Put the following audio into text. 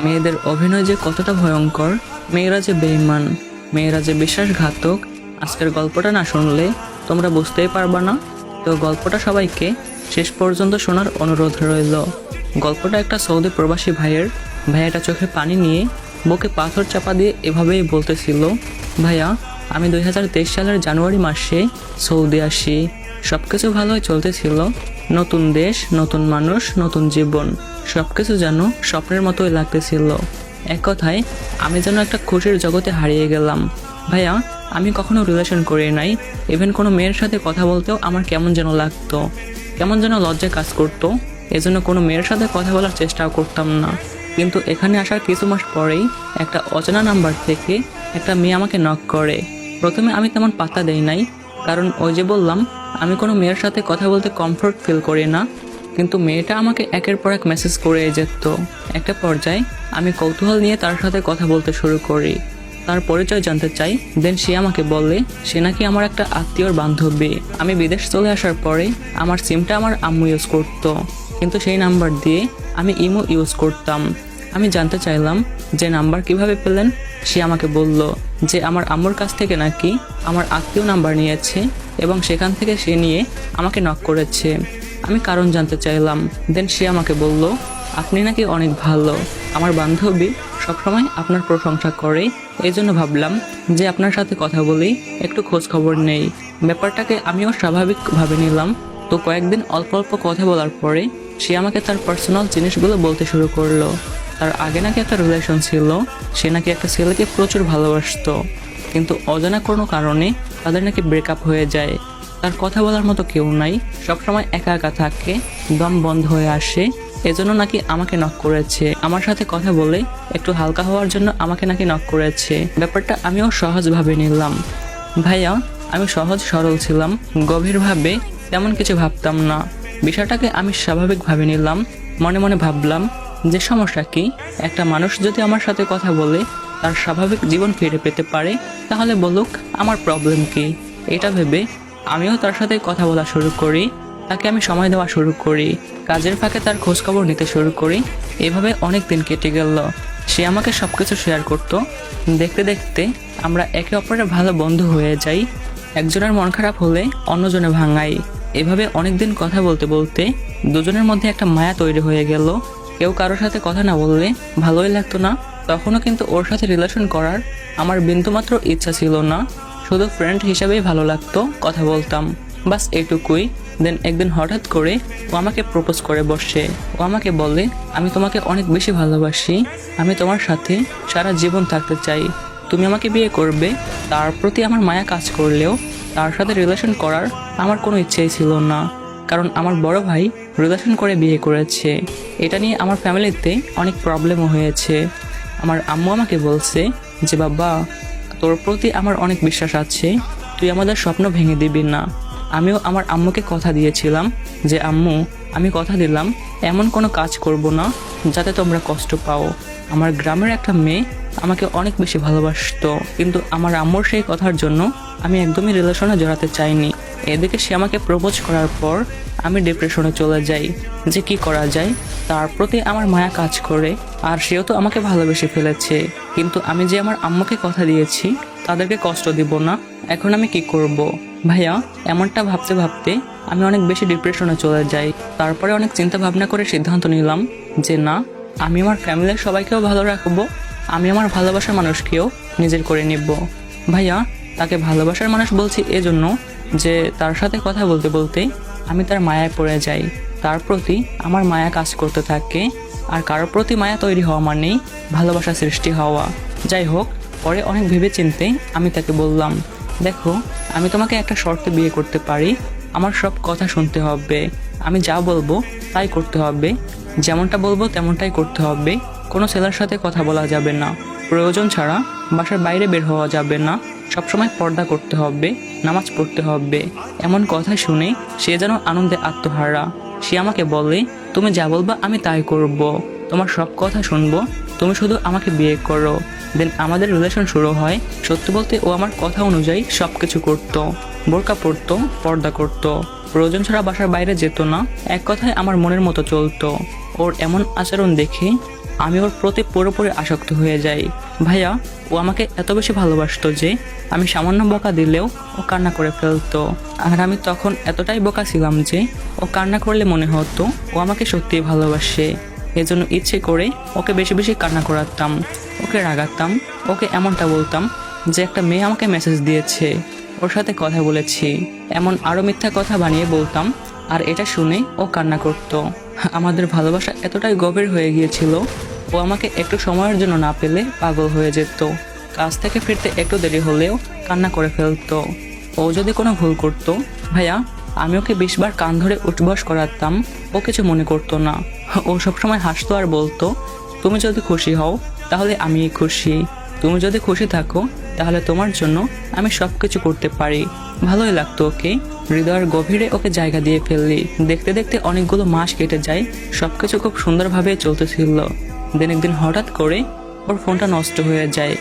মেয়েদের অভিনয় যে কতটা ভয়ঙ্কর, মেয়েরা যে বেঈমান, মেয়েরা যে বিশ্বাসঘাতক, আজকের গল্পটা না শুনলে তোমরা বুঝতেই পারবা না। তো গল্পটা সবাইকে শেষ পর্যন্ত শোনার অনুরোধ রইল। গল্পটা একটা সৌদি প্রবাসী ভাইয়াটা চোখে পানি নিয়ে বুকে পাথর চাপা দিয়ে এভাবেই বলতেছিল, ভাইয়া আমি 2023 সালের জানুয়ারি মাসে সৌদি আসি। সব কিছু ভালোই চলতেছিল, নতুন দেশ, নতুন মানুষ, নতুন জীবন, সব কিছু যেন স্বপ্নের মতোই লাগতেছিল। এক কথায় আমি যেন একটা খুশির জগতে হারিয়ে গেলাম। ভাইয়া আমি কখনো রিলেশন করি নাই, ইভেন কোনো মেয়ের সাথে কথা বলতেও আমার কেমন যেন লাগতো, কেমন যেন লজ্জা কাজ করতো। এজন্য কোনো মেয়ের সাথে কথা বলার চেষ্টাও করতাম না। কিন্তু এখানে আসার কিছু মাস পরেই একটা অচেনা নাম্বার থেকে একটা মেয়ে আমাকে নক করে। প্রথমে আমি তেমন পাত্তা দেই নাই, কারণ ওই যে বললাম আমি কোনো মেয়ের সাথে কথা বলতে কমফোর্ট ফিল করি না। কিন্তু মেয়েটা আমাকে একের পর এক মেসেজ করে যেত। একটা পর্যায়ে আমি কৌতূহল নিয়ে তার সাথে কথা বলতে শুরু করি, তার পরিচয় জানতে চাই। দেন সে আমাকে বলে সে নাকি আমার একটা আত্মীয়র বান্ধবী। আমি বিদেশ চলে আসার পরে আমার সিমটা আমার আম্মু ইউজ করতো, কিন্তু সেই নাম্বার দিয়ে আমি ইমো ইউজ করতাম। আমি জানতে চাইলাম যে নাম্বার কিভাবে পেলেন। সে আমাকে বলল যে আমার আম্মুর কাছ থেকে নাকি আমার আত্মীয় নাম্বার নিয়েছে এবং সেখান থেকে সে নিয়ে আমাকে নক করেছে। আমি কারণ জানতে চাইলাম। দেন সে আমাকে বলল আপনি নাকি অনেক ভালো, আমার বান্ধবী সবসময় আপনার প্রশংসা করে, এই জন্য ভাবলাম যে আপনার সাথে কথা বলি, একটু খোঁজ খবর নেই। ব্যাপারটাকে আমিও স্বাভাবিকভাবে নিলাম। তো কয়েকদিন অল্প অল্প কথা বলার পরে সে আমাকে তার পার্সোনাল জিনিসগুলো বলতে শুরু করলো। তার আগে নাকি একটা রিলেশন ছিল, সে নাকি একটা ছেলেকে প্রচুর ভালোবাসতো, কিন্তু অজানা কোনো কারণে তাদের নাকি ব্রেকআপ হয়ে যায়। তার কথা বলার মতো কেউ নাই, সবসময় একা একা থাকে, দম বন্ধ হয়ে আসে। এজন্য নাকি আমাকে নক করেছে, আমার সাথে কথা বলে একটু হালকা হওয়ার জন্য আমাকে নাকি নক করেছে। ব্যাপারটা আমিও সহজভাবে নিলাম। ভাইয়া আমি সহজ সরল ছিলাম, গভীরভাবে তেমন কিছু ভাবতাম না। বিষয়টাকে আমি স্বাভাবিকভাবে নিলাম। মনে মনে ভাবলাম যে সমস্যা কি, একটা মানুষ যদি আমার সাথে কথা বলে তার স্বাভাবিক জীবন ফিরে পেতে পারে, তাহলে বলুক, আমার প্রবলেম কি। এটা ভেবে আমিও তার সাথে কথা বলা শুরু করি, তাকে আমি সময় দেওয়া শুরু করি, কাজের ফাঁকে তার খোঁজখবর নিতে শুরু করি। এভাবে অনেক দিন কেটে গেল। সে আমাকে সবকিছু শেয়ার করতো। দেখতে দেখতে আমরা একে অপরের ভালো বন্ধু হয়ে যাই। একজনের মন খারাপ হলে অন্যজনে ভাঙাই। এভাবে অনেক দিন কথা বলতে বলতে দুজনের মধ্যে একটা মায়া তৈরি হয়ে গেল। কেউ কারোর সাথে কথা না বললে ভালোই লাগতো না। তখনও কিন্তু ওর সাথে রিলেশন করার আমার বিন্দুমাত্র ইচ্ছা ছিল না, শুধু ফ্রেন্ড হিসাবেই ভালো লাগতো, কথা বলতাম, বাস এটুকুই। দেন একদিন হঠাৎ করে ও আমাকে প্রপোজ করে বসে। ও আমাকে বলে আমি তোমাকে অনেক বেশি ভালোবাসি, আমি তোমার সাথে সারা জীবন থাকতে চাই, তুমি আমাকে বিয়ে করবে। তার প্রতি আমার মায়া কাজ করলেও তার সাথে রিলেশন করার আমার কোনো ইচ্ছেই ছিল না, কারণ আমার বড় ভাই রিলেশন করে বিয়ে করেছে। এটা নিয়ে আমার ফ্যামিলিতে অনেক প্রবলেমও হয়েছে। আমার আম্মু আমাকে বলছে যে বাবা, তোর প্রতি আমার অনেক বিশ্বাস আছে, তুই আমাদের স্বপ্ন ভেঙে দিবি না। আমিও আমার আম্মুকে কথা দিয়েছিলাম যে আম্মু, আমি কথা দিলাম এমন কোনো কাজ করব না যাতে তোমরা কষ্ট পাও। আমার গ্রামের একটা মেয়ে আমাকে অনেক বেশি ভালোবাসতো, কিন্তু আমার আম্মুর সেই কথার জন্য আমি একদমই রিলেশনে জড়াতে চাইনি। এদিকে সে আমাকে প্রপোজ করার পর আমি ডিপ্রেশনে চলে যাই যে কি করা যায়। তার প্রতি আমার মায়া কাজ করে, আর সেও তো আমাকে ভালোবেসে ফেলেছে, কিন্তু আমি যে আমার আম্মুকে কথা দিয়েছি তাদেরকে কষ্ট দিব না, এখন আমি কি করব। ভাইয়া এমনটা ভাবতে ভাবতে আমি অনেক বেশি ডিপ্রেশনে চলে যাই। তারপরে অনেক চিন্তা ভাবনা করে সিদ্ধান্ত নিলাম যে না, আমি আমার ফ্যামিলির সবাইকেও ভালো রাখবো, আমি আমার ভালোবাসার মানুষকেও নিজের করে নিব। ভাইয়া তাকে ভালোবাসার মানুষ বলছি এজন্য যে তার সাথে কথা বলতে বলতে আমি তার মায়ায় পড়ে যাই, তার প্রতি আমার মায়া কাজ করতে থাকে। আর কারোর প্রতি মায়া তৈরি হওয়া মানেই ভালোবাসা সৃষ্টি হওয়া। যাই হোক, পরে অনেক ভেবে চিনতে আমি তাকে বললাম, দেখো আমি তোমাকে একটা শর্তে বিয়ে করতে পারি, আমার সব কথা শুনতে হবে, আমি যা বলবো তাই করতে হবে, যেমনটা বলবো তেমনটাই করতে হবে, কোনো ছেলের সাথে কথা বলা যাবে না, প্রয়োজন ছাড়া বাসার বাইরে বের হওয়া যাবে না, সবসময় পর্দা করতে হবে, নামাজ পড়তে হবে। এমন কথা শুনে সে যেন আনন্দে আত্মহারা। সে আমাকে বলে তুমি যা বলবা আমি তাই করব, তোমার সব কথা শুনবো, তুমি শুধু আমাকে বিয়ে করো। দেন আমাদের রিলেশন শুরু হয়। সত্যি বলতে ও আমার কথা অনুযায়ী সব কিছু করতো, বোরকা পরতো, পর্দা করতো, প্রয়োজন ছাড়া বাসার বাইরে যেত না, এক কথায় আমার মনের মতো চলতো। ওর এমন আচরণ দেখে আমি ওর প্রতি পুরোপুরি আসক্ত হয়ে যাই। ভাইয়া, ও আমাকে এত বেশি ভালোবাসতো যে আমি সামান্য বকা দিলেও ও কান্না করে ফেলতো। আর আমি তখন এতটাই বোকা ছিলাম যে ও কান্না করলে মনে হতো ও আমাকে সত্যিই ভালোবাসে। এজন্য ইচ্ছে করে ওকে বেশি বেশি কান্না করাতাম, ওকে রাগাতাম, ওকে এমনটা বলতাম যে একটা মেয়ে আমাকে মেসেজ দিয়েছে, ওর সাথে কথা বলেছি, এমন আরও মিথ্যা কথা বানিয়ে বলতাম। আর এটা শুনে ও কান্না করতো। আমাদের ভালোবাসা এতটাই গভীর হয়ে গিয়েছিল, ও আমাকে একটু সময়ের জন্য না পেলে পাগল হয়ে যেত। কাজ থেকে ফিরতে একটু দেরি হলেও কান্না করে ফেলতো। ও যদি কোনো ভুল করতো, ভাইয়া, আমি ওকে 20 বার কান ধরে উঠবস করাতাম, ও কিছু মনে করতো না। ও সবসময় হাসতো আর বলতো, তুমি যদি খুশি হও তাহলে আমি খুশি, তুমি যদি খুশি থাকো তাহলে তোমার জন্য আমি সব কিছু করতে পারি। ভালোই লাগতো ওকে। হৃদয়ের গভীরে ওকে জায়গা দিয়ে ফেললি। দেখতে দেখতে অনেকগুলো মাস কেটে যায়, সবকিছু খুব সুন্দরভাবে চলতেছিল। দিন একদিন হঠাৎ করে ওর ফোনটা নষ্ট হয়ে যায়।